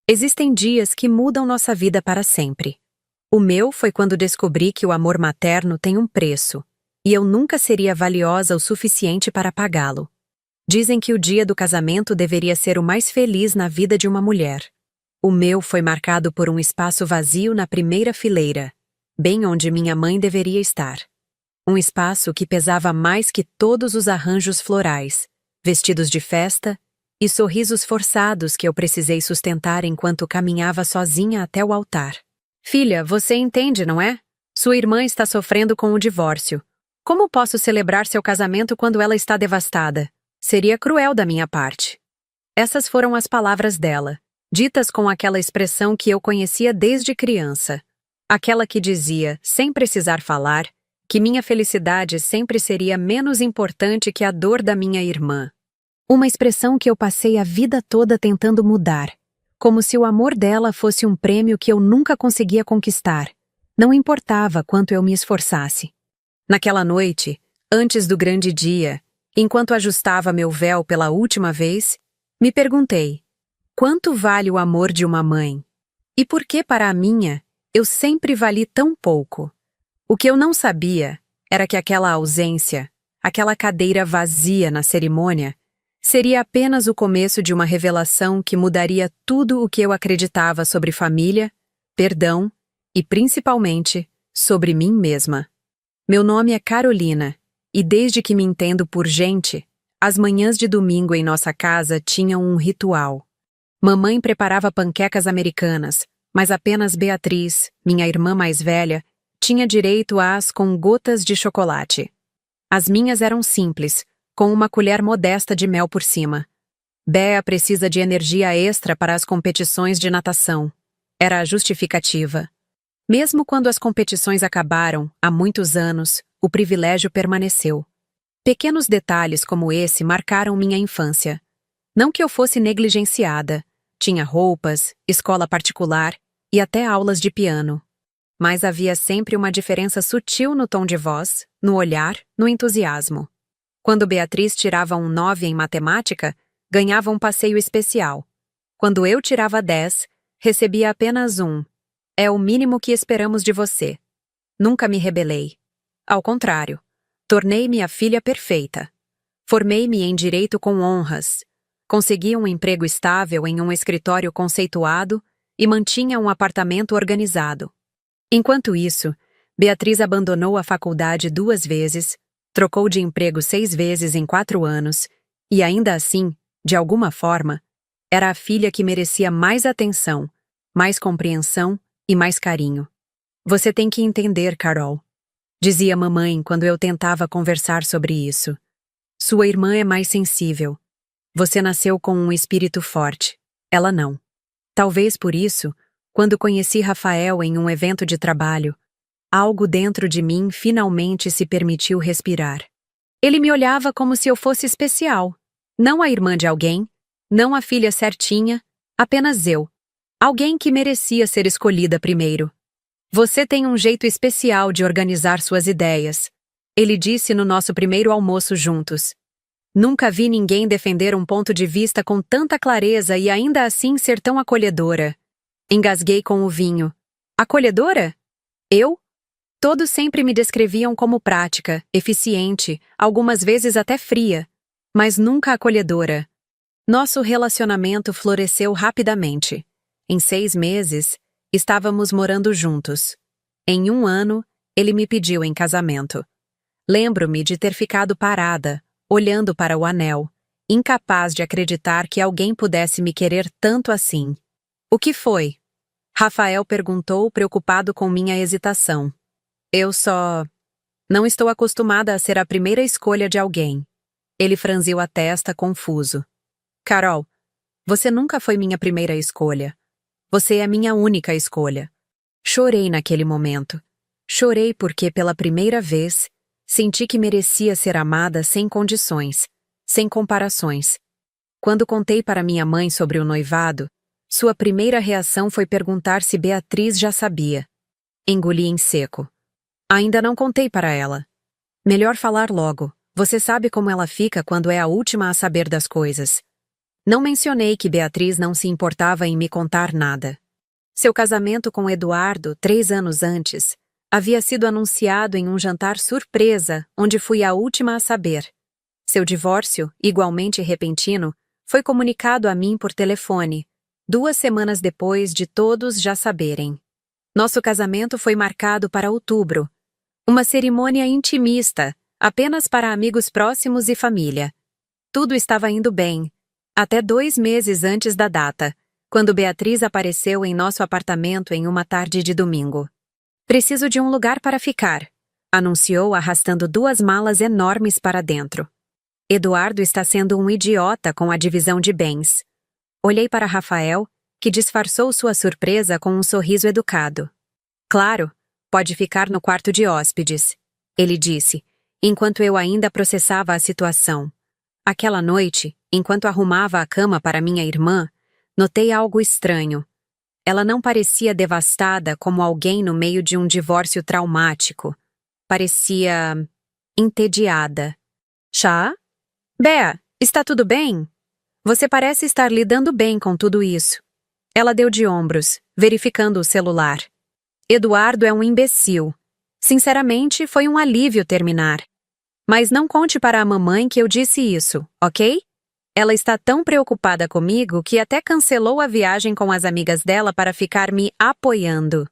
Existem dias que mudam nossa vida para sempre. O meu foi quando descobri que o amor materno tem um preço, e eu nunca seria valiosa o suficiente para pagá-lo. Dizem que o dia do casamento deveria ser o mais feliz na vida de uma mulher. O meu foi marcado por um espaço vazio na primeira fileira, bem onde minha mãe deveria estar. Um espaço que pesava mais que todos os arranjos florais, vestidos de festa e sorrisos forçados que eu precisei sustentar enquanto caminhava sozinha até o altar. Filha, você entende, não é? Sua irmã está sofrendo com o divórcio. Como posso celebrar seu casamento quando ela está devastada? Seria cruel da minha parte. Essas foram as palavras dela, ditas com aquela expressão que eu conhecia desde criança. Aquela que dizia, sem precisar falar, que minha felicidade sempre seria menos importante que a dor da minha irmã. Uma expressão que eu passei a vida toda tentando mudar, como se o amor dela fosse um prêmio que eu nunca conseguia conquistar. Não importava quanto eu me esforçasse. Naquela noite, antes do grande dia, enquanto ajustava meu véu pela última vez, me perguntei: quanto vale o amor de uma mãe? E por que para a minha, eu sempre vali tão pouco? O que eu não sabia era que aquela ausência, aquela cadeira vazia na cerimônia, seria apenas o começo de uma revelação que mudaria tudo o que eu acreditava sobre família, perdão e, principalmente, sobre mim mesma. Meu nome é Carolina, e desde que me entendo por gente, as manhãs de domingo em nossa casa tinham um ritual. Mamãe preparava panquecas americanas, mas apenas Beatriz, minha irmã mais velha, tinha direito às com gotas de chocolate. As minhas eram simples, com uma colher modesta de mel por cima. Bea precisa de energia extra para as competições de natação. Era a justificativa. Mesmo quando as competições acabaram, há muitos anos, o privilégio permaneceu. Pequenos detalhes como esse marcaram minha infância. Não que eu fosse negligenciada. Tinha roupas, escola particular e até aulas de piano. Mas havia sempre uma diferença sutil no tom de voz, no olhar, no entusiasmo. Quando Beatriz tirava um 9 em matemática, ganhava um passeio especial. Quando eu tirava 10, recebia apenas um. É o mínimo que esperamos de você. Nunca me rebelei. Ao contrário, tornei-me a filha perfeita. Formei-me em direito com honras. Consegui um emprego estável em um escritório conceituado e mantinha um apartamento organizado. Enquanto isso, Beatriz abandonou a faculdade 2 vezes, trocou de emprego 6 vezes em 4 anos, e ainda assim, de alguma forma, era a filha que merecia mais atenção, mais compreensão e mais carinho. Você tem que entender, Carol, dizia mamãe quando eu tentava conversar sobre isso. Sua irmã é mais sensível. Você nasceu com um espírito forte. Ela não. Talvez por isso, quando conheci Rafael em um evento de trabalho, algo dentro de mim finalmente se permitiu respirar. Ele me olhava como se eu fosse especial. Não a irmã de alguém, não a filha certinha, apenas eu. Alguém que merecia ser escolhida primeiro. Você tem um jeito especial de organizar suas ideias, ele disse no nosso primeiro almoço juntos. Nunca vi ninguém defender um ponto de vista com tanta clareza e ainda assim ser tão acolhedora. Engasguei com o vinho. Acolhedora? Eu? Todos sempre me descreviam como prática, eficiente, algumas vezes até fria, mas nunca acolhedora. Nosso relacionamento floresceu rapidamente. Em 6 meses, estávamos morando juntos. Em 1 ano, ele me pediu em casamento. Lembro-me de ter ficado parada, olhando para o anel, incapaz de acreditar que alguém pudesse me querer tanto assim. O que foi? Rafael perguntou, preocupado com minha hesitação. Eu só... não estou acostumada a ser a primeira escolha de alguém. Ele franziu a testa, confuso. Carol, você nunca foi minha primeira escolha. Você é minha única escolha. Chorei naquele momento. Chorei porque, pela primeira vez, senti que merecia ser amada sem condições, sem comparações. Quando contei para minha mãe sobre o noivado, sua primeira reação foi perguntar se Beatriz já sabia. Engoli em seco. Ainda não contei para ela. Melhor falar logo. Você sabe como ela fica quando é a última a saber das coisas. Não mencionei que Beatriz não se importava em me contar nada. Seu casamento com Eduardo, 3 anos antes, havia sido anunciado em um jantar surpresa, onde fui a última a saber. Seu divórcio, igualmente repentino, foi comunicado a mim por telefone, 2 semanas depois de todos já saberem. Nosso casamento foi marcado para outubro. Uma cerimônia intimista, apenas para amigos próximos e família. Tudo estava indo bem, até 2 meses antes da data, quando Beatriz apareceu em nosso apartamento em uma tarde de domingo. Preciso de um lugar para ficar, anunciou arrastando 2 malas enormes para dentro. Eduardo está sendo um idiota com a divisão de bens. Olhei para Rafael, que disfarçou sua surpresa com um sorriso educado. Claro, pode ficar no quarto de hóspedes, ele disse, enquanto eu ainda processava a situação. Aquela noite, enquanto arrumava a cama para minha irmã, notei algo estranho. Ela não parecia devastada como alguém no meio de um divórcio traumático. Parecia entediada. Chá? Bea, está tudo bem? Você parece estar lidando bem com tudo isso. Ela deu de ombros, verificando o celular. Eduardo é um imbecil. Sinceramente, foi um alívio terminar. Mas não conte para a mamãe que eu disse isso, ok? Ela está tão preocupada comigo que até cancelou a viagem com as amigas dela para ficar me apoiando.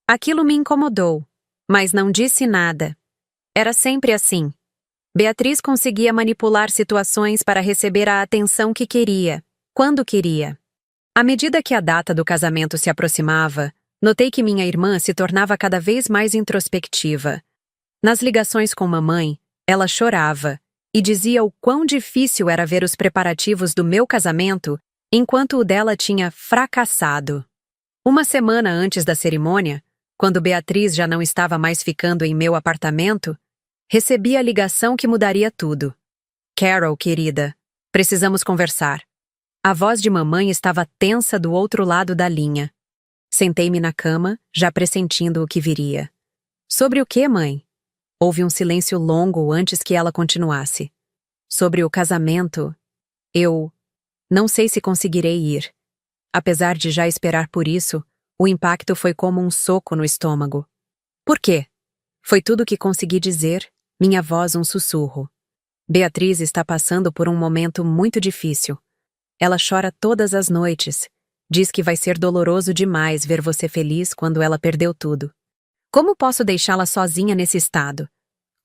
Aquilo me incomodou, mas não disse nada. Era sempre assim. Beatriz conseguia manipular situações para receber a atenção que queria, quando queria. À medida que a data do casamento se aproximava, notei que minha irmã se tornava cada vez mais introspectiva. Nas ligações com mamãe, ela chorava e dizia o quão difícil era ver os preparativos do meu casamento enquanto o dela tinha fracassado. Uma semana antes da cerimônia, quando Beatriz já não estava mais ficando em meu apartamento, recebi a ligação que mudaria tudo. Carol, querida, precisamos conversar. A voz de mamãe estava tensa do outro lado da linha. Sentei-me na cama, já pressentindo o que viria. Sobre o que, mãe? Houve um silêncio longo antes que ela continuasse. Sobre o casamento, eu não sei se conseguirei ir. Apesar de já esperar por isso, o impacto foi como um soco no estômago. Por quê? Foi tudo o que consegui dizer, minha voz um sussurro. Beatriz está passando por um momento muito difícil. Ela chora todas as noites. Diz que vai ser doloroso demais ver você feliz quando ela perdeu tudo. Como posso deixá-la sozinha nesse estado?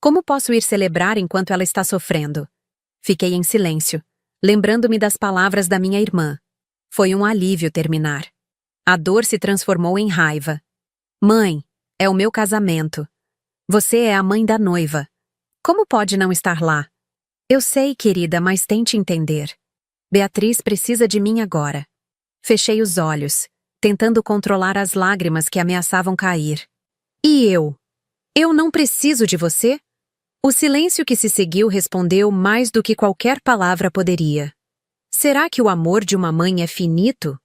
Como posso ir celebrar enquanto ela está sofrendo? Fiquei em silêncio, lembrando-me das palavras da minha irmã. Foi um alívio terminar. A dor se transformou em raiva. Mãe, é o meu casamento. Você é a mãe da noiva. Como pode não estar lá? Eu sei, querida, mas tente entender. Beatriz precisa de mim agora. Fechei os olhos, tentando controlar as lágrimas que ameaçavam cair. E eu? Eu não preciso de você? O silêncio que se seguiu respondeu mais do que qualquer palavra poderia. Será que o amor de uma mãe é finito?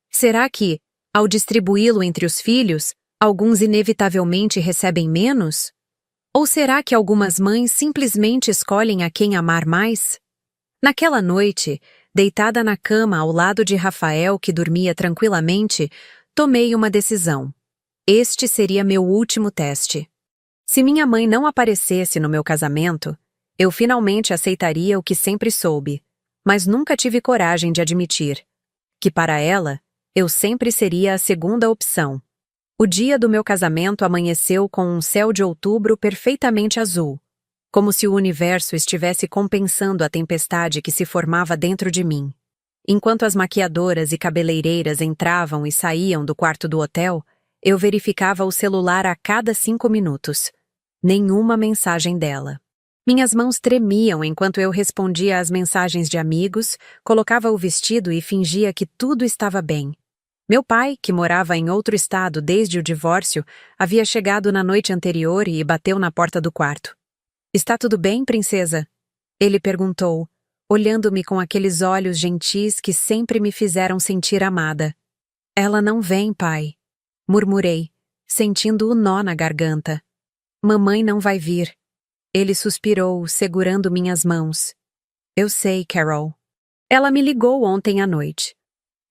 Será que, ao distribuí-lo entre os filhos, alguns inevitavelmente recebem menos? Ou será que algumas mães simplesmente escolhem a quem amar mais? Naquela noite, deitada na cama ao lado de Rafael, que dormia tranquilamente, tomei uma decisão. Este seria meu último teste. Se minha mãe não aparecesse no meu casamento, eu finalmente aceitaria o que sempre soube, mas nunca tive coragem de admitir, que para ela, eu sempre seria a segunda opção. O dia do meu casamento amanheceu com um céu de outubro perfeitamente azul, como se o universo estivesse compensando a tempestade que se formava dentro de mim. Enquanto as maquiadoras e cabeleireiras entravam e saíam do quarto do hotel, eu verificava o celular a cada 5 minutos. Nenhuma mensagem dela. Minhas mãos tremiam enquanto eu respondia às mensagens de amigos, colocava o vestido e fingia que tudo estava bem. Meu pai, que morava em outro estado desde o divórcio, havia chegado na noite anterior e bateu na porta do quarto. "Está tudo bem, princesa?" Ele perguntou, olhando-me com aqueles olhos gentis que sempre me fizeram sentir amada. "Ela não vem, pai," murmurei, sentindo o nó na garganta. "Mamãe não vai vir." Ele suspirou, segurando minhas mãos. "Eu sei, Carol." Ela me ligou ontem à noite.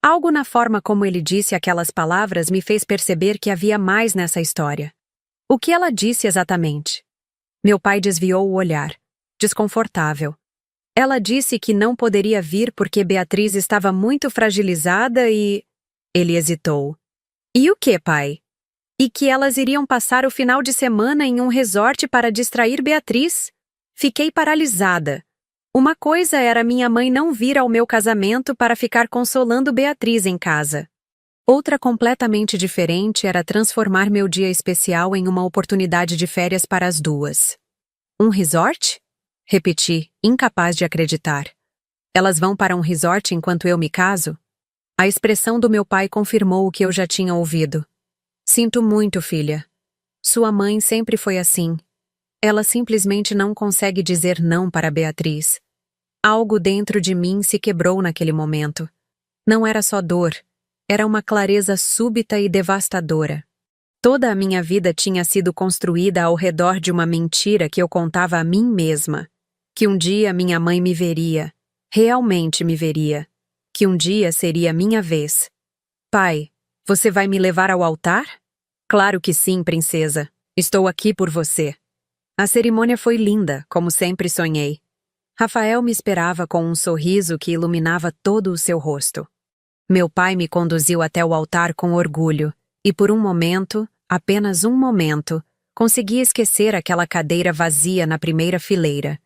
Algo na forma como ele disse aquelas palavras me fez perceber que havia mais nessa história. O que ela disse exatamente? Meu pai desviou o olhar, desconfortável. Ela disse que não poderia vir porque Beatriz estava muito fragilizada e... Ele hesitou. E o que, pai? E que elas iriam passar o final de semana em um resort para distrair Beatriz? Fiquei paralisada. Uma coisa era minha mãe não vir ao meu casamento para ficar consolando Beatriz em casa. Outra completamente diferente era transformar meu dia especial em uma oportunidade de férias para as duas. Um resort? Repeti, incapaz de acreditar. Elas vão para um resort enquanto eu me caso? A expressão do meu pai confirmou o que eu já tinha ouvido. Sinto muito, filha. Sua mãe sempre foi assim. Ela simplesmente não consegue dizer não para Beatriz. Algo dentro de mim se quebrou naquele momento. Não era só dor, era uma clareza súbita e devastadora. Toda a minha vida tinha sido construída ao redor de uma mentira que eu contava a mim mesma. Que um dia minha mãe me veria, realmente me veria. Que um dia seria minha vez. Pai, você vai me levar ao altar? Claro que sim, princesa. Estou aqui por você. A cerimônia foi linda, como sempre sonhei. Rafael me esperava com um sorriso que iluminava todo o seu rosto. Meu pai me conduziu até o altar com orgulho, e por um momento, apenas um momento, consegui esquecer aquela cadeira vazia na primeira fileira.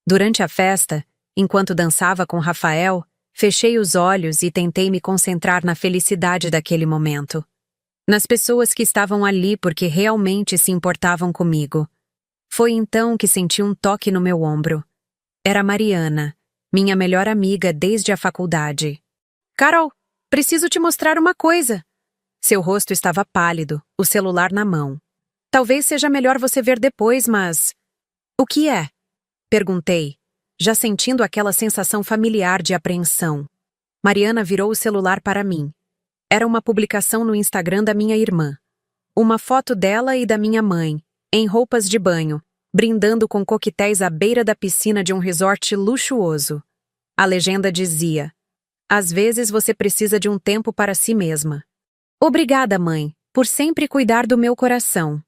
Durante a festa, enquanto dançava com Rafael, fechei os olhos e tentei me concentrar na felicidade daquele momento. Nas pessoas que estavam ali porque realmente se importavam comigo. Foi então que senti um toque no meu ombro. Era Mariana, minha melhor amiga desde a faculdade. Carol, preciso te mostrar uma coisa. Seu rosto estava pálido, o celular na mão. Talvez seja melhor você ver depois, mas... O que é? Perguntei, já sentindo aquela sensação familiar de apreensão. Mariana virou o celular para mim. Era uma publicação no Instagram da minha irmã. Uma foto dela e da minha mãe, em roupas de banho, brindando com coquetéis à beira da piscina de um resort luxuoso. A legenda dizia: às vezes você precisa de um tempo para si mesma. Obrigada, mãe, por sempre cuidar do meu coração.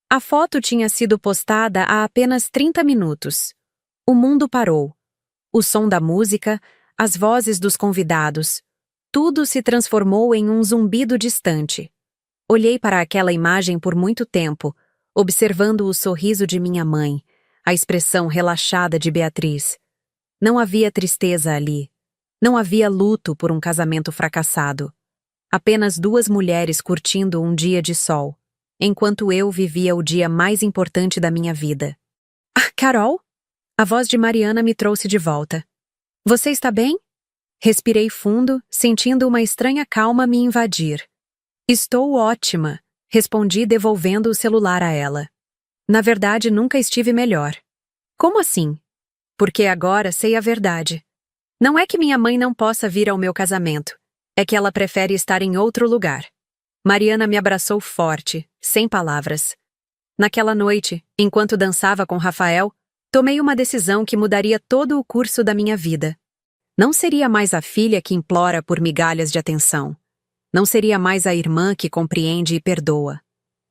A foto tinha sido postada há apenas 30 minutos. O mundo parou. O som da música, as vozes dos convidados, tudo se transformou em um zumbido distante. Olhei para aquela imagem por muito tempo, observando o sorriso de minha mãe, a expressão relaxada de Beatriz. Não havia tristeza ali. Não havia luto por um casamento fracassado. Apenas duas mulheres curtindo um dia de sol, enquanto eu vivia o dia mais importante da minha vida. Ah, Carol? A voz de Mariana me trouxe de volta. Você está bem? Respirei fundo, sentindo uma estranha calma me invadir. Estou ótima, respondi devolvendo o celular a ela. Na verdade, nunca estive melhor. Como assim? Porque agora sei a verdade. Não é que minha mãe não possa vir ao meu casamento. É que ela prefere estar em outro lugar. Mariana me abraçou forte, sem palavras. Naquela noite, enquanto dançava com Rafael, tomei uma decisão que mudaria todo o curso da minha vida. Não seria mais a filha que implora por migalhas de atenção. Não seria mais a irmã que compreende e perdoa.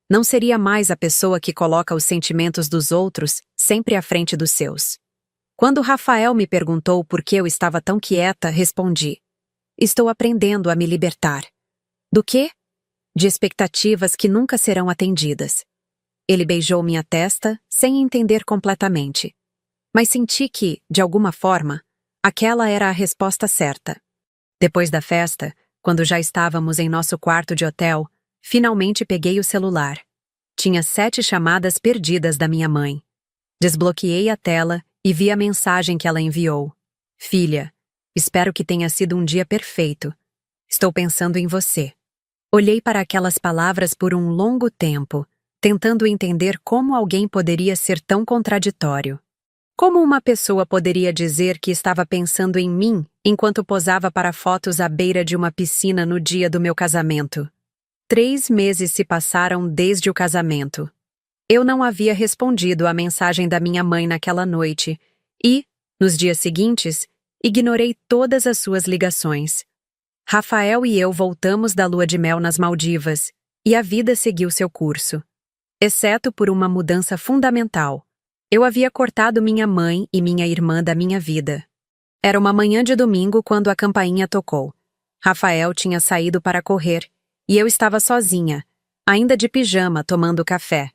Não seria mais a pessoa que coloca os sentimentos dos outros sempre à frente dos seus. Quando Rafael me perguntou por que eu estava tão quieta, respondi: estou aprendendo a me libertar. Do quê? De expectativas que nunca serão atendidas. Ele beijou minha testa, sem entender completamente. Mas senti que, de alguma forma, aquela era a resposta certa. Depois da festa, quando já estávamos em nosso quarto de hotel, finalmente peguei o celular. Tinha 7 chamadas perdidas da minha mãe. Desbloqueei a tela e vi a mensagem que ela enviou. Filha, espero que tenha sido um dia perfeito. Estou pensando em você. Olhei para aquelas palavras por um longo tempo, tentando entender como alguém poderia ser tão contraditório. Como uma pessoa poderia dizer que estava pensando em mim enquanto posava para fotos à beira de uma piscina no dia do meu casamento? 3 meses se passaram desde o casamento. Eu não havia respondido à mensagem da minha mãe naquela noite e, nos dias seguintes, Ignorei todas as suas ligações. Rafael e eu voltamos da lua de mel nas Maldivas, e a vida seguiu seu curso. Exceto por uma mudança fundamental. Eu havia cortado minha mãe e minha irmã da minha vida. Era uma manhã de domingo quando a campainha tocou. Rafael tinha saído para correr, e eu estava sozinha, ainda de pijama, tomando café.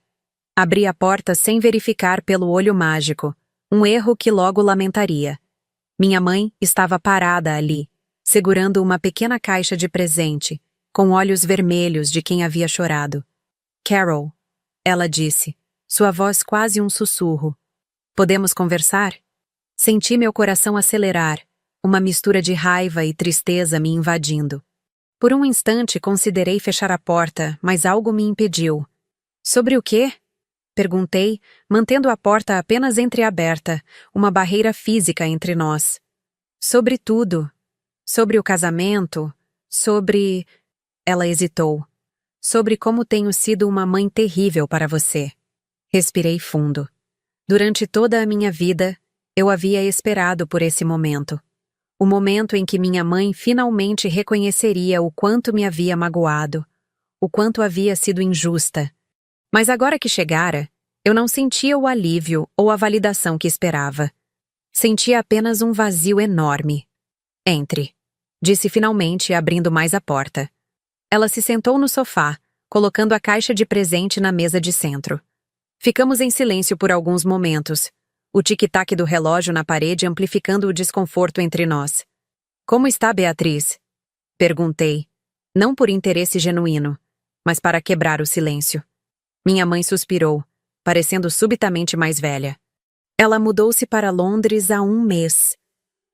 Abri a porta sem verificar pelo olho mágico, um erro que logo lamentaria. Minha mãe estava parada ali, segurando uma pequena caixa de presente, com olhos vermelhos de quem havia chorado. Carol, ela disse, sua voz quase um sussurro. Podemos conversar? Senti meu coração acelerar, uma mistura de raiva e tristeza me invadindo. Por um instante considerei fechar a porta, mas algo me impediu. Sobre o quê? Perguntei, mantendo a porta apenas entreaberta, uma barreira física entre nós. Sobre tudo. Sobre o casamento. Sobre... Ela hesitou. Sobre como tenho sido uma mãe terrível para você. Respirei fundo. Durante toda a minha vida, eu havia esperado por esse momento. O momento em que minha mãe finalmente reconheceria o quanto me havia magoado, o quanto havia sido injusta. Mas agora que chegara, eu não sentia o alívio ou a validação que esperava. Sentia apenas um vazio enorme. Entre, disse finalmente, abrindo mais a porta. Ela se sentou no sofá, colocando a caixa de presente na mesa de centro. Ficamos em silêncio por alguns momentos, o tic-tac do relógio na parede amplificando o desconforto entre nós. Como está Beatriz? Perguntei, não por interesse genuíno, mas para quebrar o silêncio. Minha mãe suspirou, parecendo subitamente mais velha. Ela mudou-se para Londres há 1 mês.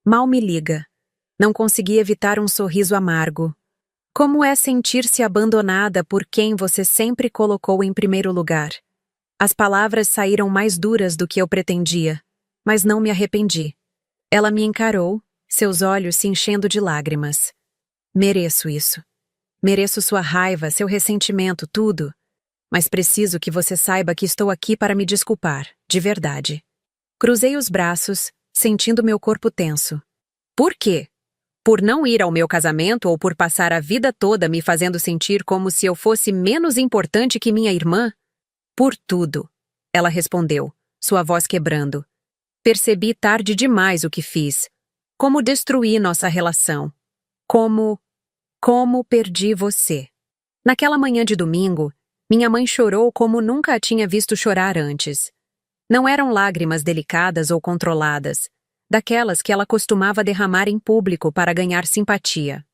Mal me liga. Não consegui evitar um sorriso amargo. Como é sentir-se abandonada por quem você sempre colocou em primeiro lugar? As palavras saíram mais duras do que eu pretendia, mas não me arrependi. Ela me encarou, seus olhos se enchendo de lágrimas. Mereço isso. Mereço sua raiva, seu ressentimento, tudo. Mas preciso que você saiba que estou aqui para me desculpar, de verdade. Cruzei os braços, sentindo meu corpo tenso. Por quê? Por não ir ao meu casamento ou por passar a vida toda me fazendo sentir como se eu fosse menos importante que minha irmã? Por tudo, ela respondeu, sua voz quebrando. Percebi tarde demais o que fiz. Como destruí nossa relação. Como perdi você. Naquela manhã de domingo, minha mãe chorou como nunca a tinha visto chorar antes. Não eram lágrimas delicadas ou controladas, daquelas que ela costumava derramar em público para ganhar simpatia.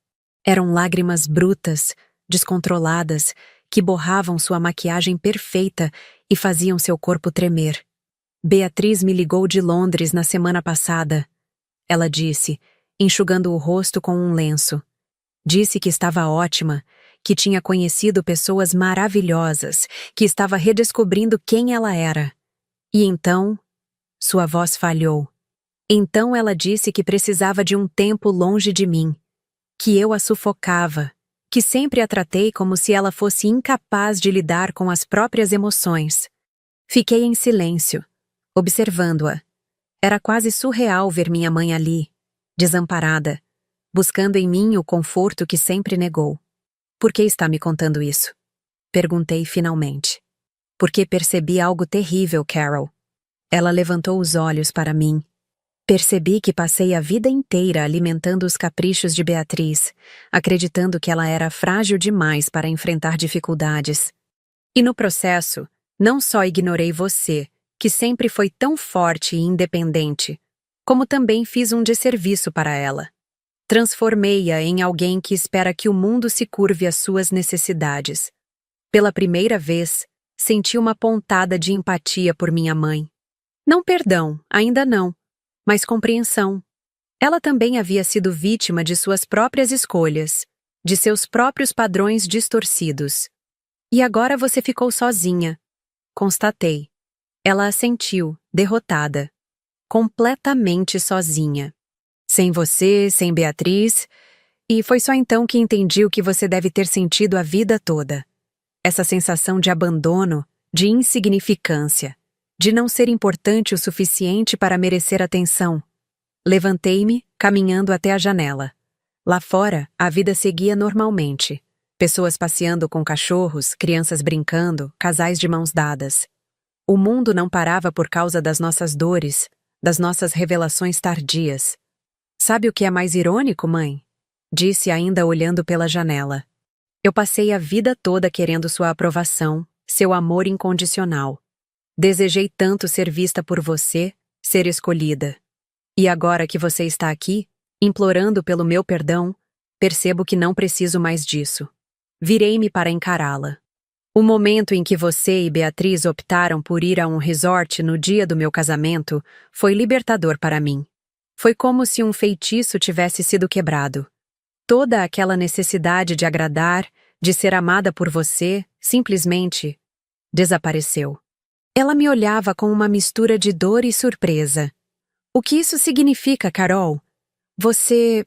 Eram lágrimas brutas, descontroladas, que borravam sua maquiagem perfeita e faziam seu corpo tremer. Beatriz me ligou de Londres na semana passada. Ela disse, enxugando o rosto com um lenço. Disse que estava ótima, que tinha conhecido pessoas maravilhosas, que estava redescobrindo quem ela era. E então, sua voz falhou. Então ela disse que precisava de um tempo longe de mim, que eu a sufocava, que sempre a tratei como se ela fosse incapaz de lidar com as próprias emoções. Fiquei em silêncio, observando-a. Era quase surreal ver minha mãe ali, desamparada, buscando em mim o conforto que sempre negou. Por que está me contando isso? Perguntei finalmente. Porque percebi algo terrível, Carol. Ela levantou os olhos para mim. Percebi que passei a vida inteira alimentando os caprichos de Beatriz, acreditando que ela era frágil demais para enfrentar dificuldades. E no processo, não só ignorei você, que sempre foi tão forte e independente, como também fiz um desserviço para ela. Transformei-a em alguém que espera que o mundo se curve às suas necessidades. Pela primeira vez, senti uma pontada de empatia por minha mãe. Não perdão, ainda não. Mas compreensão. Ela também havia sido vítima de suas próprias escolhas, de seus próprios padrões distorcidos. E agora você ficou sozinha. Constatei. Ela assentiu, derrotada. Completamente sozinha. Sem você, sem Beatriz, e foi só então que entendi o que você deve ter sentido a vida toda. Essa sensação de abandono, de insignificância. De não ser importante o suficiente para merecer atenção. Levantei-me, caminhando até a janela. Lá fora, a vida seguia normalmente. Pessoas passeando com cachorros, crianças brincando, casais de mãos dadas. O mundo não parava por causa das nossas dores, das nossas revelações tardias. Sabe o que é mais irônico, mãe? Disse ainda olhando pela janela. Eu passei a vida toda querendo sua aprovação, seu amor incondicional. Desejei tanto ser vista por você, ser escolhida. E agora que você está aqui, implorando pelo meu perdão, percebo que não preciso mais disso. Virei-me para encará-la. O momento em que você e Beatriz optaram por ir a um resort no dia do meu casamento foi libertador para mim. Foi como se um feitiço tivesse sido quebrado. Toda aquela necessidade de agradar, de ser amada por você, simplesmente desapareceu. Ela me olhava com uma mistura de dor e surpresa. O que isso significa, Carol? Você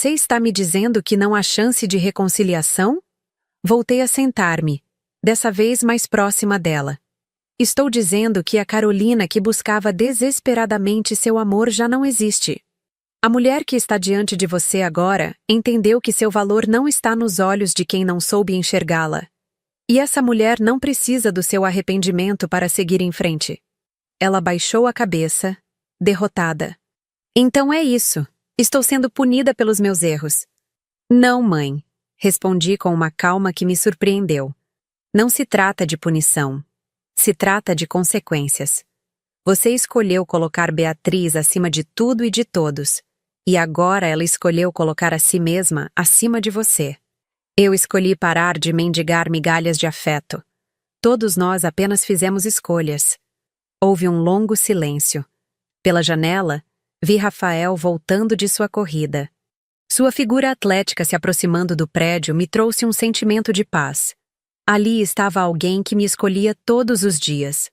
está me dizendo que não há chance de reconciliação? Voltei a sentar-me, dessa vez mais próxima dela. Estou dizendo que a Carolina que buscava desesperadamente seu amor já não existe. A mulher que está diante de você agora entendeu que seu valor não está nos olhos de quem não soube enxergá-la. E essa mulher não precisa do seu arrependimento para seguir em frente. Ela baixou a cabeça, derrotada. Então é isso. Estou sendo punida pelos meus erros. Não, mãe. Respondi com uma calma que me surpreendeu. Não se trata de punição. Se trata de consequências. Você escolheu colocar Beatriz acima de tudo e de todos. E agora ela escolheu colocar a si mesma acima de você. Eu escolhi parar de mendigar migalhas de afeto. Todos nós apenas fizemos escolhas. Houve um longo silêncio. Pela janela, vi Rafael voltando de sua corrida. Sua figura atlética se aproximando do prédio me trouxe um sentimento de paz. Ali estava alguém que me escolhia todos os dias.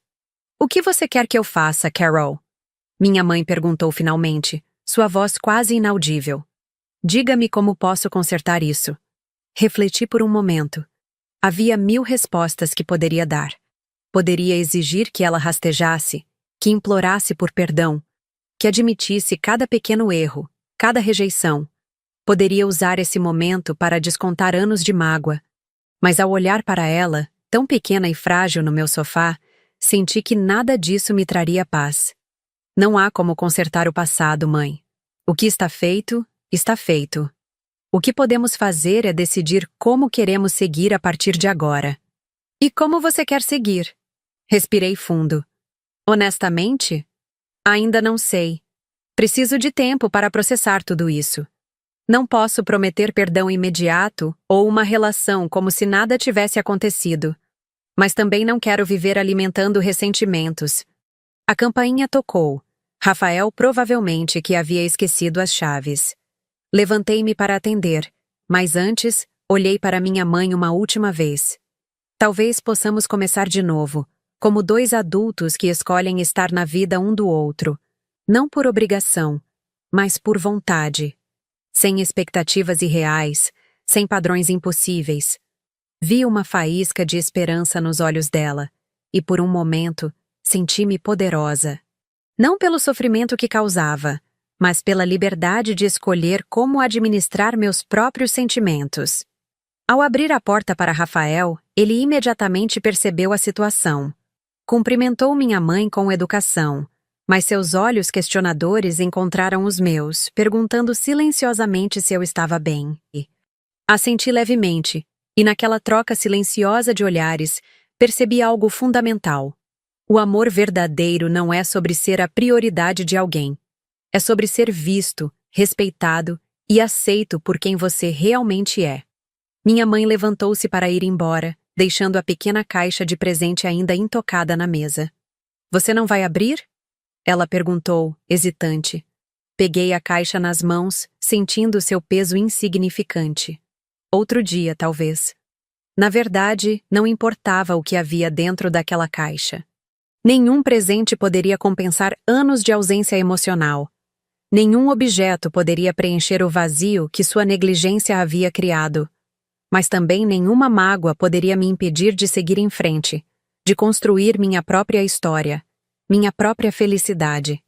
O que você quer que eu faça, Carol? Minha mãe perguntou finalmente, sua voz quase inaudível. Diga-me como posso consertar isso. Refleti por um momento. Havia 1000 respostas que poderia dar. Poderia exigir que ela rastejasse, que implorasse por perdão, que admitisse cada pequeno erro, cada rejeição. Poderia usar esse momento para descontar anos de mágoa. Mas ao olhar para ela, tão pequena e frágil no meu sofá, senti que nada disso me traria paz. Não há como consertar o passado, mãe. O que está feito, está feito. O que podemos fazer é decidir como queremos seguir a partir de agora. E como você quer seguir? Respirei fundo. Honestamente? Ainda não sei. Preciso de tempo para processar tudo isso. Não posso prometer perdão imediato ou uma relação como se nada tivesse acontecido. Mas também não quero viver alimentando ressentimentos. A campainha tocou. Rafael provavelmente que havia esquecido as chaves. Levantei-me para atender, mas antes, olhei para minha mãe uma última vez. Talvez possamos começar de novo, como 2 adultos que escolhem estar na vida um do outro. Não por obrigação, mas por vontade. Sem expectativas irreais, sem padrões impossíveis. Vi uma faísca de esperança nos olhos dela, e por um momento, senti-me poderosa. Não pelo sofrimento que causava, mas pela liberdade de escolher como administrar meus próprios sentimentos. Ao abrir a porta para Rafael, ele imediatamente percebeu a situação. Cumprimentou minha mãe com educação, mas seus olhos questionadores encontraram os meus, perguntando silenciosamente se eu estava bem. Assenti levemente, e naquela troca silenciosa de olhares, percebi algo fundamental. O amor verdadeiro não é sobre ser a prioridade de alguém. É sobre ser visto, respeitado e aceito por quem você realmente é. Minha mãe levantou-se para ir embora, deixando a pequena caixa de presente ainda intocada na mesa. Você não vai abrir? Ela perguntou, hesitante. Peguei a caixa nas mãos, sentindo seu peso insignificante. Outro dia, talvez. Na verdade, não importava o que havia dentro daquela caixa. Nenhum presente poderia compensar anos de ausência emocional. Nenhum objeto poderia preencher o vazio que sua negligência havia criado. Mas também nenhuma mágoa poderia me impedir de seguir em frente, de construir minha própria história, minha própria felicidade.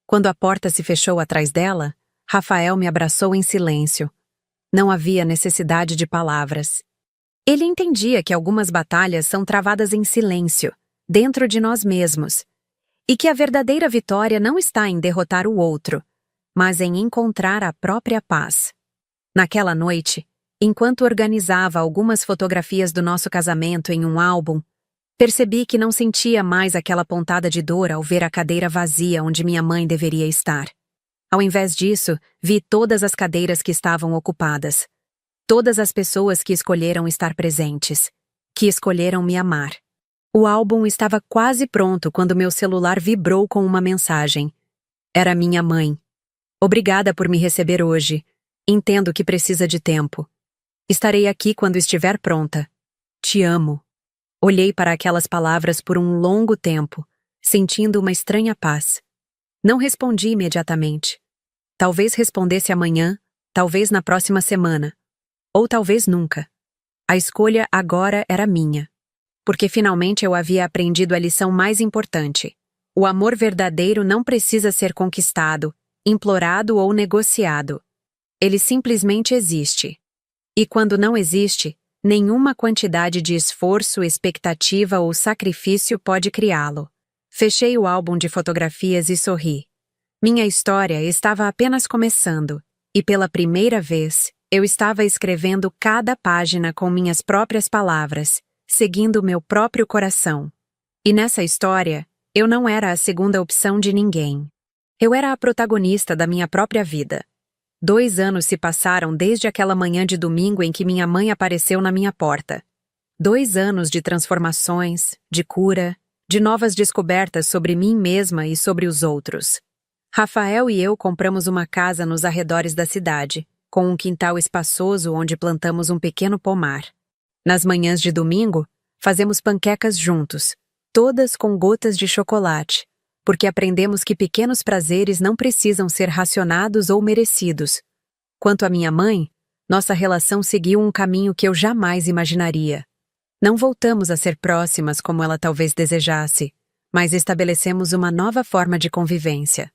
Quando a porta se fechou atrás dela, Rafael me abraçou em silêncio. Não havia necessidade de palavras. Ele entendia que algumas batalhas são travadas em silêncio, dentro de nós mesmos, e que a verdadeira vitória não está em derrotar o outro, mas em encontrar a própria paz. Naquela noite, enquanto organizava algumas fotografias do nosso casamento em um álbum, percebi que não sentia mais aquela pontada de dor ao ver a cadeira vazia onde minha mãe deveria estar. Ao invés disso, vi todas as cadeiras que estavam ocupadas. Todas as pessoas que escolheram estar presentes, que escolheram me amar. O álbum estava quase pronto quando meu celular vibrou com uma mensagem. Era minha mãe. Obrigada por me receber hoje. Entendo que precisa de tempo. Estarei aqui quando estiver pronta. Te amo. Olhei para aquelas palavras por um longo tempo, sentindo uma estranha paz. Não respondi imediatamente. Talvez respondesse amanhã, talvez na próxima semana. Ou talvez nunca. A escolha agora era minha. Porque finalmente eu havia aprendido a lição mais importante. O amor verdadeiro não precisa ser conquistado, implorado ou negociado. Ele simplesmente existe. E quando não existe, nenhuma quantidade de esforço, expectativa ou sacrifício pode criá-lo. Fechei o álbum de fotografias e sorri. Minha história estava apenas começando, e pela primeira vez, eu estava escrevendo cada página com minhas próprias palavras, seguindo meu próprio coração. E nessa história, eu não era a segunda opção de ninguém. Eu era a protagonista da minha própria vida. 2 anos se passaram desde aquela manhã de domingo em que minha mãe apareceu na minha porta. 2 anos de transformações, de cura, de novas descobertas sobre mim mesma e sobre os outros. Rafael e eu compramos uma casa nos arredores da cidade, com um quintal espaçoso onde plantamos um pequeno pomar. Nas manhãs de domingo, fazemos panquecas juntos, todas com gotas de chocolate, porque aprendemos que pequenos prazeres não precisam ser racionados ou merecidos. Quanto à minha mãe, nossa relação seguiu um caminho que eu jamais imaginaria. Não voltamos a ser próximas como ela talvez desejasse, mas estabelecemos uma nova forma de convivência.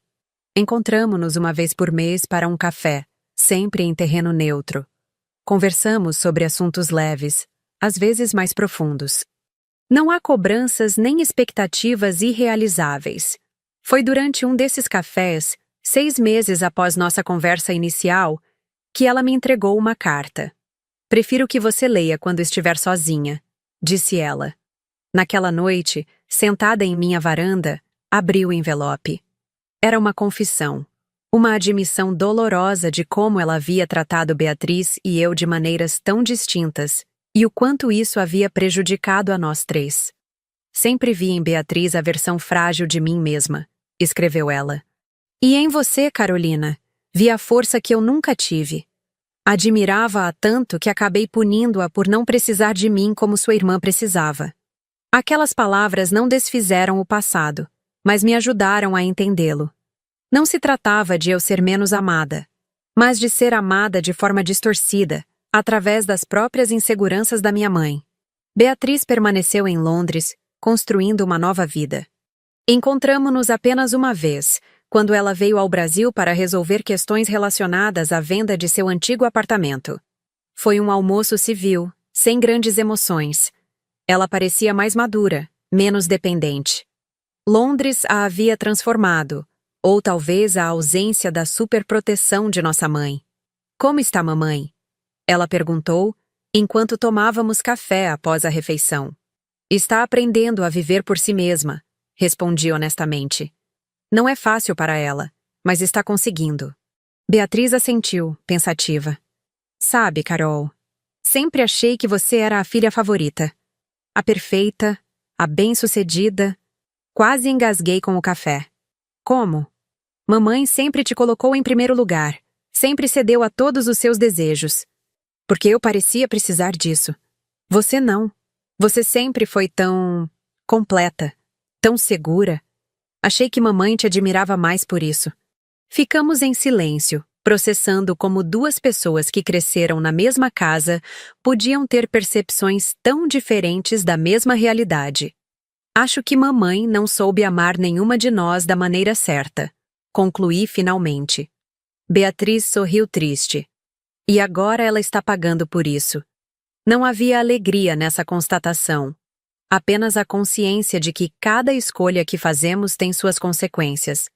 Encontramo-nos uma vez por mês para um café, sempre em terreno neutro. Conversamos sobre assuntos leves, às vezes mais profundos. Não há cobranças nem expectativas irrealizáveis. Foi durante um desses cafés, 6 meses após nossa conversa inicial, que ela me entregou uma carta. Prefiro que você leia quando estiver sozinha, disse ela. Naquela noite, sentada em minha varanda, abri o envelope. Era uma confissão. Uma admissão dolorosa de como ela havia tratado Beatriz e eu de maneiras tão distintas, e o quanto isso havia prejudicado a nós 3. Sempre vi em Beatriz a versão frágil de mim mesma, escreveu ela. E em você, Carolina, vi a força que eu nunca tive. Admirava-a tanto que acabei punindo-a por não precisar de mim como sua irmã precisava. Aquelas palavras não desfizeram o passado, mas me ajudaram a entendê-lo. Não se tratava de eu ser menos amada, mas de ser amada de forma distorcida, através das próprias inseguranças da minha mãe. Beatriz permaneceu em Londres, construindo uma nova vida. Encontramo-nos apenas uma vez, quando ela veio ao Brasil para resolver questões relacionadas à venda de seu antigo apartamento. Foi um almoço civil, sem grandes emoções. Ela parecia mais madura, menos dependente. Londres a havia transformado, ou talvez a ausência da superproteção de nossa mãe. Como está mamãe? Ela perguntou, enquanto tomávamos café após a refeição. Está aprendendo a viver por si mesma, respondi honestamente. Não é fácil para ela, mas está conseguindo. Beatriz assentiu, pensativa. Sabe, Carol, sempre achei que você era a filha favorita. A perfeita, a bem-sucedida. Quase engasguei com o café. Como? Mamãe sempre te colocou em primeiro lugar, sempre cedeu a todos os seus desejos. Porque eu parecia precisar disso. Você não. Você sempre foi tão completa, tão segura. Achei que mamãe te admirava mais por isso. Ficamos em silêncio, processando como 2 pessoas que cresceram na mesma casa podiam ter percepções tão diferentes da mesma realidade. Acho que mamãe não soube amar nenhuma de nós da maneira certa. concluí finalmente. Beatriz sorriu triste. E agora ela está pagando por isso. Não havia alegria nessa constatação. Apenas a consciência de que cada escolha que fazemos tem suas consequências.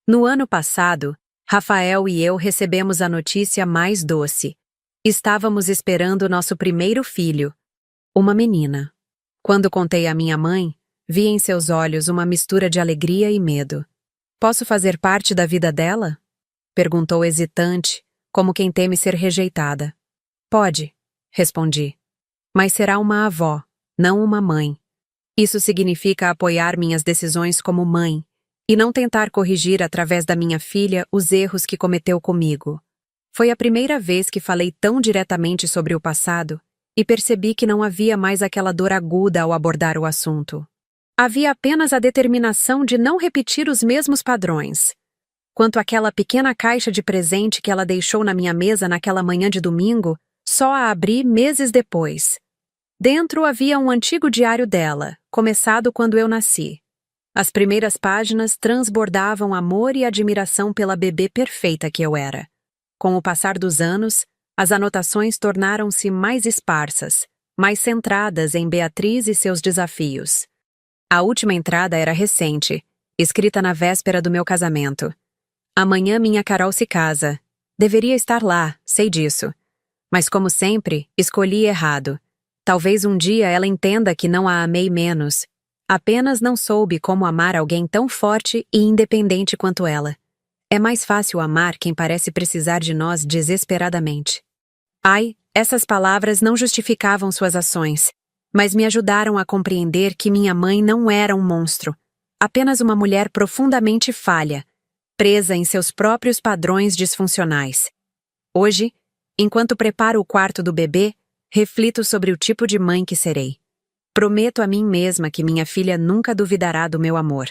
No ano passado, Rafael e eu recebemos a notícia mais doce. Estávamos esperando nosso primeiro filho, uma menina. Quando contei à minha mãe, vi em seus olhos uma mistura de alegria e medo. Posso fazer parte da vida dela? Perguntou hesitante, como quem teme ser rejeitada. Pode, respondi. Mas será uma avó, não uma mãe. Isso significa apoiar minhas decisões como mãe, e não tentar corrigir através da minha filha os erros que cometeu comigo. Foi a primeira vez que falei tão diretamente sobre o passado e percebi que não havia mais aquela dor aguda ao abordar o assunto. Havia apenas a determinação de não repetir os mesmos padrões. Quanto àquela pequena caixa de presente que ela deixou na minha mesa naquela manhã de domingo, só a abri meses depois. Dentro havia um antigo diário dela, começado quando eu nasci. As primeiras páginas transbordavam amor e admiração pela bebê perfeita que eu era. Com o passar dos anos, as anotações tornaram-se mais esparsas, mais centradas em Beatriz e seus desafios. A última entrada era recente, escrita na véspera do meu casamento. Amanhã minha Carol se casa. Deveria estar lá, sei disso. Mas como sempre, escolhi errado. Talvez um dia ela entenda que não a amei menos. Apenas não soube como amar alguém tão forte e independente quanto ela. É mais fácil amar quem parece precisar de nós desesperadamente. Ai, essas palavras não justificavam suas ações, mas me ajudaram a compreender que minha mãe não era um monstro, apenas uma mulher profundamente falha, presa em seus próprios padrões disfuncionais. Hoje, enquanto preparo o quarto do bebê, reflito sobre o tipo de mãe que serei. Prometo a mim mesma que minha filha nunca duvidará do meu amor.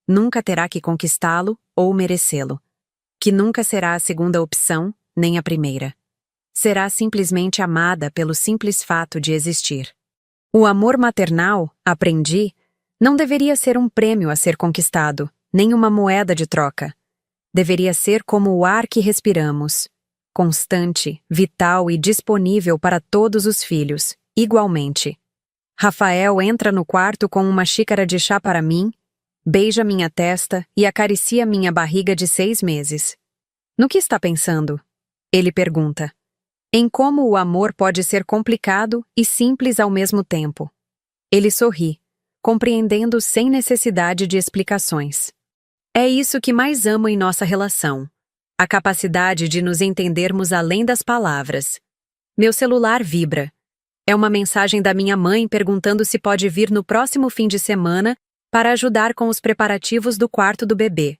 Nunca terá que conquistá-lo ou merecê-lo. Que nunca será a segunda opção, nem a primeira. Será simplesmente amada pelo simples fato de existir. O amor maternal, aprendi, não deveria ser um prêmio a ser conquistado, nem uma moeda de troca. Deveria ser como o ar que respiramos. Constante, vital e disponível para todos os filhos, igualmente. Rafael entra no quarto com uma xícara de chá para mim, beija minha testa e acaricia minha barriga de 6 meses. No que está pensando? Ele pergunta. Em como o amor pode ser complicado e simples ao mesmo tempo. Ele sorri, compreendendo sem necessidade de explicações. É isso que mais amo em nossa relação. A capacidade de nos entendermos além das palavras. Meu celular vibra. É uma mensagem da minha mãe perguntando se pode vir no próximo fim de semana para ajudar com os preparativos do quarto do bebê.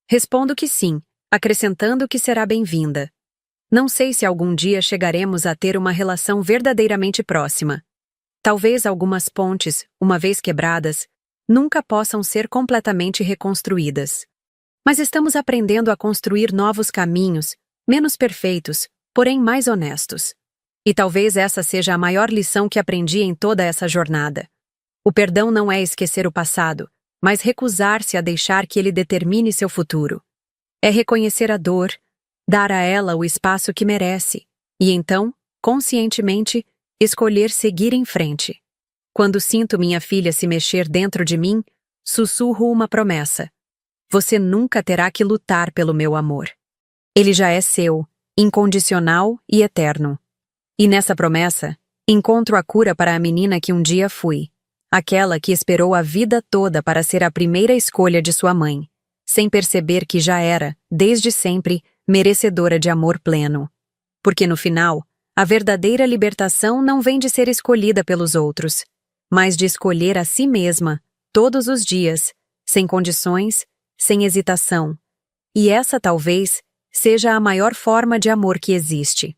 Respondo que sim, acrescentando que será bem-vinda. Não sei se algum dia chegaremos a ter uma relação verdadeiramente próxima. Talvez algumas pontes, uma vez quebradas, nunca possam ser completamente reconstruídas. Mas estamos aprendendo a construir novos caminhos, menos perfeitos, porém mais honestos. E talvez essa seja a maior lição que aprendi em toda essa jornada. O perdão não é esquecer o passado, mas recusar-se a deixar que ele determine seu futuro. É reconhecer a dor, dar a ela o espaço que merece, e então, conscientemente, escolher seguir em frente. Quando sinto minha filha se mexer dentro de mim, sussurro uma promessa. Você nunca terá que lutar pelo meu amor. Ele já é seu, incondicional e eterno. E nessa promessa, encontro a cura para a menina que um dia fui. Aquela que esperou a vida toda para ser a primeira escolha de sua mãe, sem perceber que já era, desde sempre, merecedora de amor pleno. Porque no final, a verdadeira libertação não vem de ser escolhida pelos outros, mas de escolher a si mesma, todos os dias, sem condições, sem hesitação. E essa talvez seja a maior forma de amor que existe.